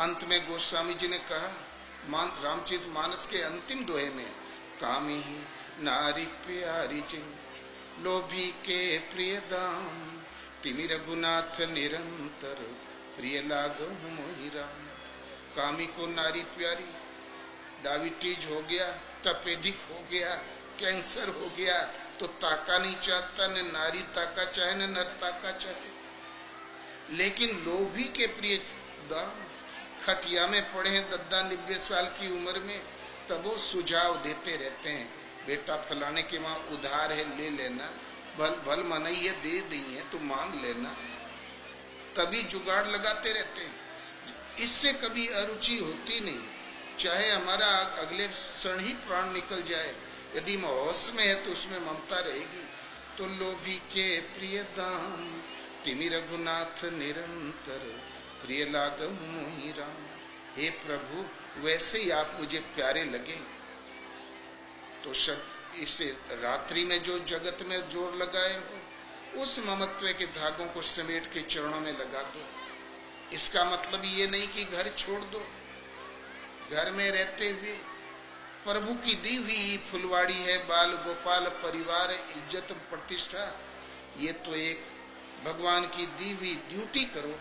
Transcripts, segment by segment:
अंत में गोस्वामी जी ने कहा रामचरित मानस के अंतिम दोहे में, कामी ही नारी प्यारी जिन लोभी के प्रिय दाम, तिमि रघुनाथ निरंतर प्रिय लागो मोहि राम। कामी को नारी प्यारी, डायबिटीज हो गया, तपेदिक हो गया, कैंसर हो गया तो ताका नहीं चाहता, न नारी ताका चाहे न नर ताका चाहे। लेकिन लोभी के प्रिय दाम, खटिया में पड़े हैं 90 साल की उम्र में, तब वो सुझाव देते रहते हैं, बेटा फलाने के वहां उधार है ले लेना, भल मनई है दे दी है तो मांग लेना, तभी जुगाड़ लगाते रहते हैं। इससे कभी अरुचि होती नहीं, चाहे हमारा अगले क्षण ही प्राण निकल जाए, यदि होश में है तो उसमें ममता रहेगी। तो लोभी के प्रिय दाम, तिमि रघुनाथ निरंतर प्रिय लागो मोहि राम। हे प्रभु, वैसे ही आप मुझे प्यारे लगे तो इसे रात्रि में जो जगत में जोर लगाए हो, उस ममत्व के धागों को समेट के चरणों में लगा दो। इसका मतलब ये नहीं कि घर छोड़ दो, घर में रहते हुए प्रभु की दी हुई फुलवाड़ी है, बाल गोपाल परिवार, इज्जत प्रतिष्ठा, ये तो एक भगवान की दी हुई ड्यूटी करो,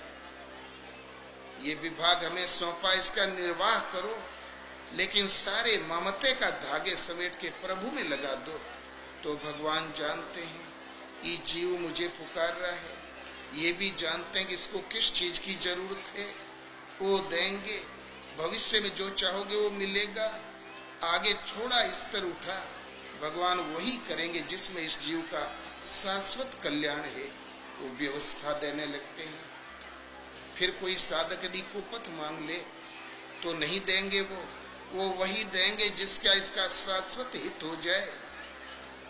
ये विभाग हमें सौंपा, इसका निर्वाह करो। लेकिन सारे ममते का धागे समेट के प्रभु में लगा दो तो भगवान जानते हैं ये जीव मुझे पुकार रहा है, ये भी जानते हैं कि इसको किस चीज की जरूरत है, वो देंगे, भविष्य में जो चाहोगे वो मिलेगा। आगे थोड़ा स्तर उठा, भगवान वही करेंगे जिसमें इस जीव का शाश्वत कल्याण है, वो व्यवस्था देने लगते हैं। फिर कोई साधक यदि कुपथ मांग ले तो नहीं देंगे, वो वही देंगे जिसका इसका शाश्वत हित हो जाए।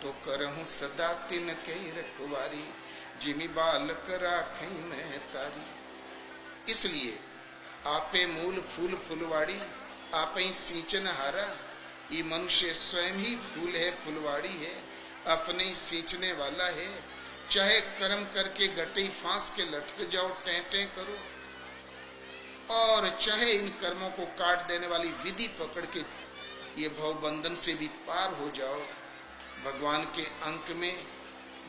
तो करहूं सदा तिन कही रखवारी, जिमि बालक राखई मैं तारी। इसलिए आपे मूल फूल फुलवाड़ी, आपे ही सींचन हारा। ये मनुष्य स्वयं ही फूल है, फुलवाड़ी है, अपने ही सींचने वाला है। चाहे कर्म करके गटे फांस के लटक जाओ, टें करो, और चाहे इन कर्मों को काट देने वाली विधि पकड़ के ये भव बंधन से भी पार हो जाओ, भगवान के अंक में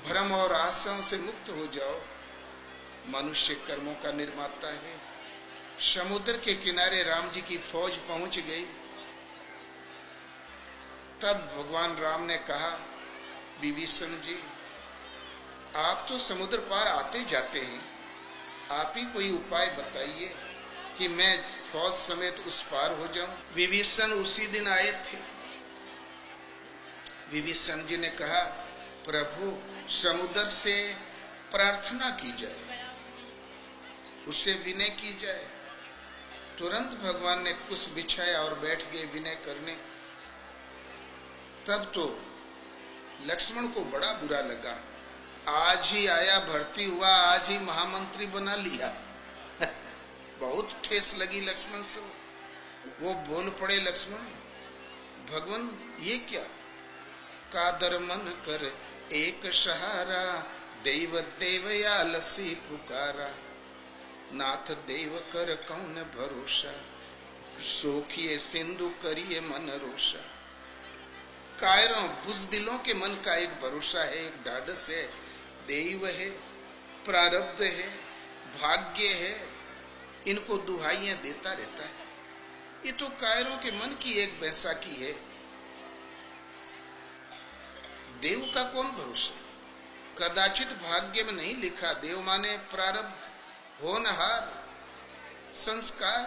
भ्रम और आशाओं से मुक्त हो जाओ। मनुष्य कर्मों का निर्माता है। समुद्र के किनारे राम जी की फौज पहुंच गई, तब भगवान राम ने कहा, विभीषण जी आप तो समुद्र पार आते जाते हैं, आप ही कोई उपाय बताइए कि मैं फौज समेत उस पार हो जाऊं। विभीषण उसी दिन आए थे। विभीषण जी ने कहा, प्रभु समुद्र से प्रार्थना की जाए, उससे विनय की जाए। तुरंत भगवान ने कुश बिछाया और बैठ गए विनय करने। तब तो लक्ष्मण को बड़ा बुरा लगा, आज ही आया, भर्ती हुआ, आज ही महामंत्री बना लिया। बहुत ठेस लगी लक्ष्मण से। वो बोल पड़े, लक्ष्मण भगवान ये क्या, कादर मन कर एक सहारा, देव देवयाल सी पुकारा, नाथ देव कर कौन भरोसा, सोखिए सिंधु करिए मन रोषा। कायरों बुज़दिलों के मन का एक भरोसा है, एक ढाढ़स है, देव है, प्रारब्ध है, भाग्य है, इनको दुहाइयां देता रहता है। ये तो कायरों के मन की एक बैसाखी है। देव का कौन भरोसा, कदाचित भाग्य में नहीं लिखा। देव माने प्रारब्ध, होनहार, संस्कार,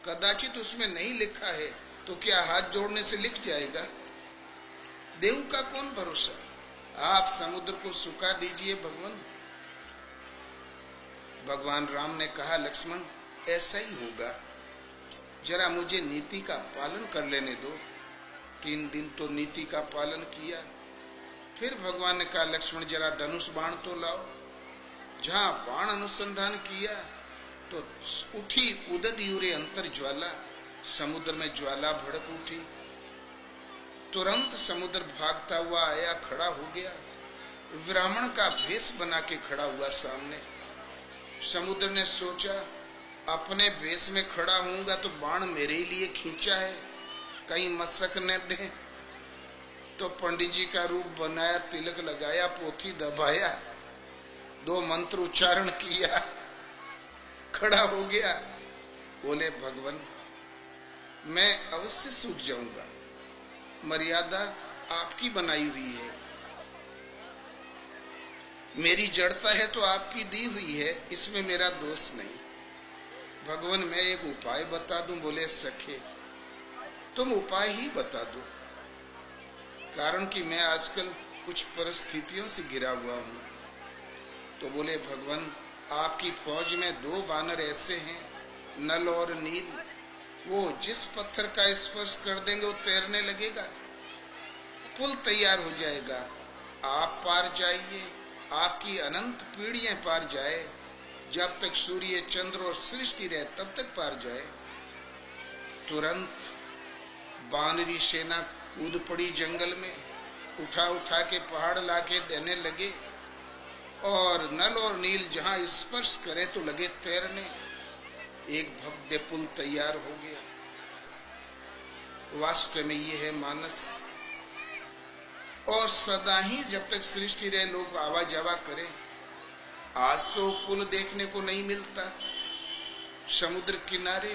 कदाचित उसमें नहीं लिखा है तो क्या हाथ जोड़ने से लिख जाएगा। देव का कौन भरोसा। आप समुद्र को सुखा दीजिए भगवान। भगवान राम ने कहा, लक्ष्मण ऐसा ही होगा, जरा मुझे नीति का पालन कर लेने दो। 3 दिन तो नीति का पालन किया। फिर भगवान ने कहा, लक्ष्मण जरा धनुष बाण तो लाओ। जहां बाण अनुसंधान किया तो उठी उददयूरे अंतर ज्वाला, समुद्र में ज्वाला भड़क उठी। तुरंत समुद्र भागता हुआ आया, खड़ा हो गया, ब्राह्मण का भेष बना के खड़ा हुआ सामने। समुद्र ने सोचा अपने वेश में खड़ा होऊंगा तो बाण मेरे ही लिए खींचा है, कहीं मसक न दे। तो पंडित जी का रूप बनाया, तिलक लगाया, पोथी दबाया, 2 मंत्र उच्चारण किया, खड़ा हो गया। बोले भगवान मैं अवश्य सूझ जाऊंगा, मर्यादा आपकी बनाई हुई है, मेरी जड़ता है तो आपकी दी हुई है, इसमें मेरा दोष नहीं। भगवान मैं एक उपाय बता दूं। बोले सखे तुम उपाय ही बता दो, कारण कि मैं आजकल कुछ परिस्थितियों से घिरा हुआ हूं। तो बोले भगवान आपकी फौज में 2 बानर ऐसे हैं, नल और नील, वो जिस पत्थर का स्पर्श कर देंगे वो तैरने लगेगा, पुल तैयार हो जाएगा, आप पार जाइए, आपकी अनंत पीढ़ियां पार जाए, जब तक सूर्य चंद्र और सृष्टि रहे तब तक पार जाए। तुरंत बानरी सेना कूद पड़ी जंगल में, उठा उठा के पहाड़ लाके देने लगे, और नल और नील जहां स्पर्श करे तो लगे तैरने। एक भव्य पुल तैयार हो गया। वास्तव में ये है मानस, और सदा ही जब तक सृष्टि रहे लोग आवा जावा करें। आज तो पुल देखने को नहीं मिलता, समुद्र किनारे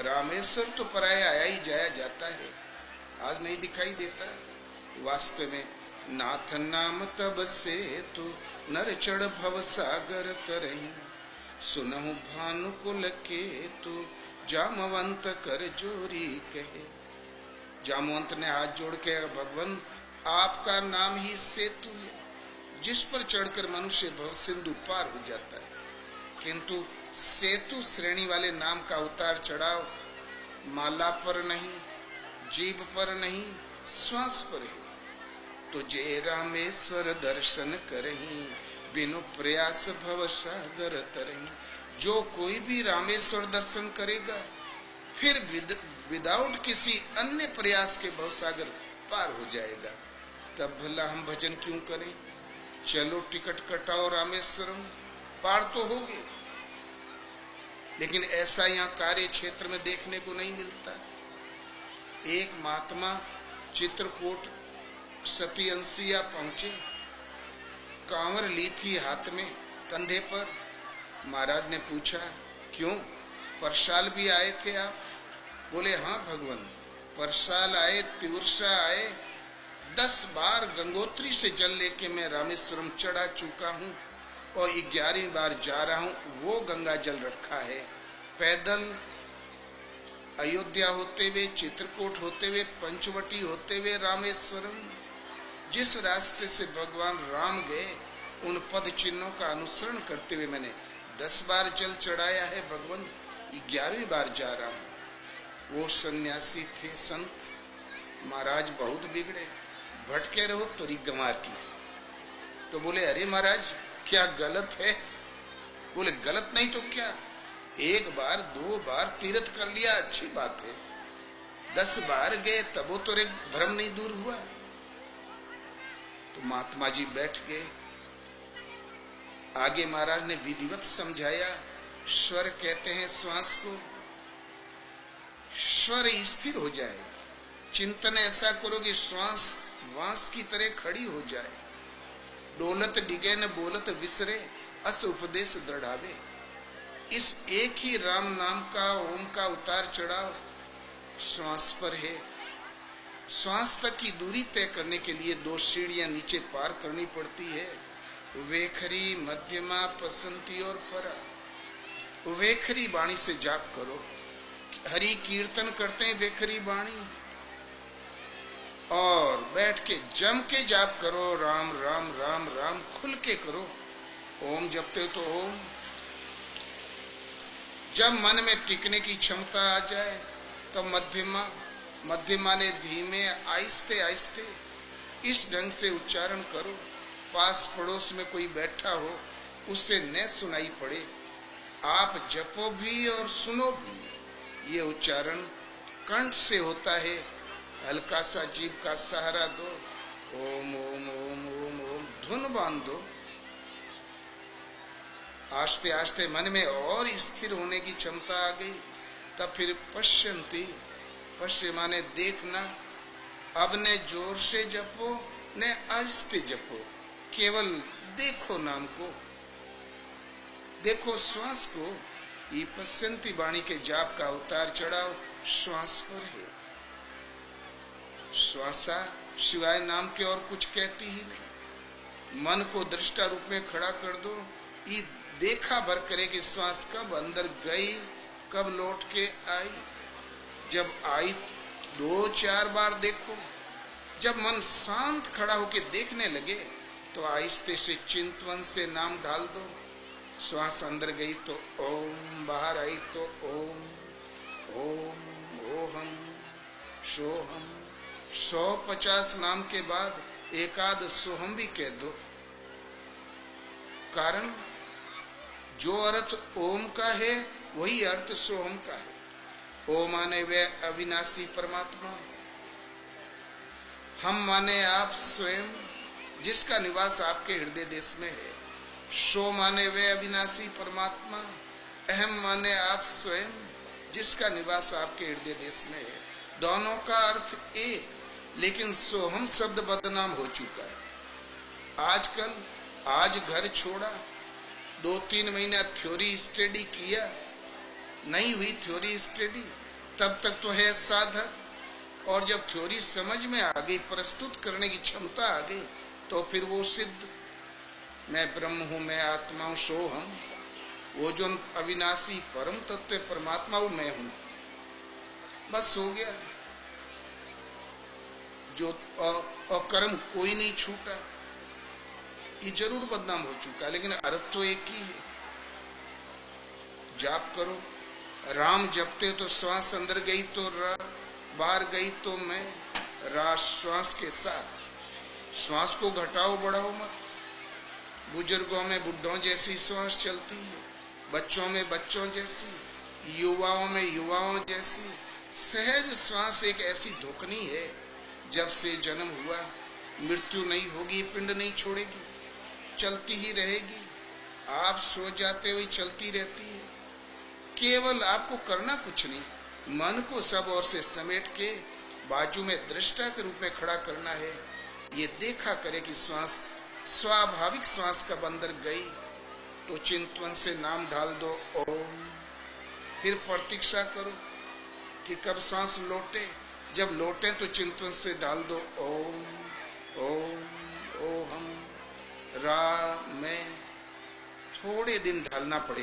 रामेश्वर तो पराया आया ही जाया जाता है, आज नहीं दिखाई देता। वास्तव में नाथ नाम तब से तो नर चढ़ भव सागर तरही, सुनहु भानुकुल के तो जामवंत कर जोरी कहे। जामवंत ने हाथ जोड़ के भगवान आपका नाम ही सेतु है, जिस पर चढ़कर मनुष्य भव सिंधु पार हो जाता है, किंतु सेतु श्रेणी वाले नाम का उतार चढ़ाव माला पर नहीं, जीभ पर नहीं, श्वास पर है। तो जय रामेश्वर दर्शन करही, बिनु प्रयास भव सागर तरही। जो कोई भी रामेश्वर दर्शन करेगा फिर विदाउट किसी अन्य प्रयास के भवसागर पार हो जाएगा। तब भला हम भजन क्यों करें? चलो टिकट कटाओ रामेश्वरम, पार तो होगे। लेकिन ऐसा यहाँ कार्य क्षेत्र में देखने को नहीं मिलता। एक महात्मा चित्रकूट सती अंशिया पहुंचे, कांवर ली थी हाथ में कंधे पर। महाराज ने पूछा क्यों, परसाल भी आए थे आप? बोले हाँ भगवान, परसाल आए, तिवरसा आए, 10 बार गंगोत्री से जल लेके मैं रामेश्वरम चढ़ा चुका हूँ और 11वीं बार जा रहा हूँ। वो गंगा जल रखा है। पैदल अयोध्या होते हुए, चित्रकूट होते हुए, पंचवटी होते हुए रामेश्वरम, जिस रास्ते से भगवान राम गए उन पद चिन्हों का अनुसरण करते हुए मैंने 10 बार जल चढ़ाया है भगवान, 11वीं बार जा रहा हूँ। वो सन्यासी थे संत। महाराज बहुत बिगड़े, भटके रहो तोरी गंवार की। तो बोले अरे महाराज क्या गलत है? बोले गलत नहीं तो क्या, 1 बार 2 बार तीर्थ कर लिया अच्छी बात है, 10 बार गए तब वो तोरे भ्रम नहीं दूर हुआ। तो महात्मा जी बैठ गए। आगे महाराज ने विधिवत समझाया। स्वर कहते हैं श्वास को, स्वर स्थिर हो जाए, चिंतन ऐसा करो कि श्वास वांस की तरह खड़ी हो जाए। डोलत डिगे न बोलत विसरे, अस उपदेश दृढ़ावे। इस एक ही राम नाम का, ओम का उतार चढ़ाव श्वास पर है। श्वास तक की दूरी तय करने के लिए 2 सीढ़ियां नीचे पार करनी पड़ती है, वेखरी, मध्यमा, पसंती और परा। वेखरी वाणी से जाप करो, हरि कीर्तन करते हैं वेखरी वाणी, और बैठ के जम के जाप करो, राम राम राम राम खुल के करो। ओम जपते हो तो ओम। जब मन में टिकने की क्षमता आ जाए तो मध्यमा, मध्यमा ने धीमे आहिस्ते आहिस्ते इस ढंग से उच्चारण करो, पास पड़ोस में कोई बैठा हो उससे न सुनाई पड़े। आप जपो भी और सुनो भी। ये उच्चारण कंठ से होता है। हल्का सा जीभ का सहारा दो, ओम ओम ओम ओम ओम, धुन बांध दो। आस्ते आस्ते मन में और स्थिर होने की क्षमता आ गई। तब फिर पश्यन्ति, पश्य माने देखना। अब ने जोर से जपो ने आहिस्ते जपो, केवल देखो नाम को, देखो श्वास को। ये पश्यन्ति वाणी के जाप का उतार चढ़ाव श्वास पर है। श्वासा शिवाय नाम के और कुछ कहती ही नहीं। मन को दृष्टा रूप में खड़ा कर दो, ये देखा भर करे कि श्वास कब अंदर गई, कब लौट के आई। जब आई 2-4 बार देखो। जब मन शांत खड़ा होके देखने लगे तो आहिस्ते से चिंतवन से नाम डाल दो। श्वास अंदर गई तो ओम, बाहर आई तो ओम, ओम ओहम सोहम। 150 नाम के बाद एकाद सोहम भी कह दो। कारण जो अर्थ ओम का है वही अर्थ सोहम का है। ओम माने वे अविनाशी परमात्मा, हम माने आप स्वयं जिसका निवास आपके हृदय देश में है। सो माने वे अविनाशी परमात्मा, अहम माने आप स्वयं जिसका निवास आपके हृदय देश में है। दोनों का अर्थ एक, लेकिन सोहम शब्द बदनाम हो चुका है आजकल। आज घर छोड़ा, 2-3 महीना थ्योरी स्टडी किया, नहीं हुई थ्योरी स्टडी, तब तक तो है साधक। और जब थ्योरी समझ में आ गई, प्रस्तुत करने की क्षमता आ गई, तो फिर वो सिद्ध, मैं ब्रह्म हूं, मैं आत्मा हूं, सोहम, वो जो अविनाशी परम तत्व परमात्मा वो मैं हूं, बस हो गया। जो अकर्म कोई नहीं छूटा, ये जरूर बदनाम हो चुका, लेकिन अर्थ तो एक ही है। जाप करो, राम जपते तो श्वास अंदर गई तो रा, बाहर गई तो मैं, रा श्वास के साथ। श्वास को घटाओ बढ़ाओ मत। बुजुर्गों में बुढ़ों जैसी श्वास चलती है, बच्चों में बच्चों जैसी, युवाओं में युवाओं जैसी। सहज श्वास एक ऐसी धुकनी है, जब से जन्म हुआ मृत्यु नहीं होगी, पिंड नहीं छोड़ेगी, चलती ही रहेगी। आप सो जाते हुए चलती रहती है। केवल आपको करना कुछ नहीं, मन को सब ओर से समेट के बाजू में दृष्टा के रूप में खड़ा करना है। ये देखा करे कि श्वास स्वाभाविक श्वास कब अंदर गई, तो चिंतवन से नाम डाल दो ओम। फिर प्रतीक्षा करो कि कब सांस लौटे। जब लौटे तो चिंतवन से डाल दो ओम, ओम ओहम, रा में। थोड़े दिन ढालना पड़ेगा।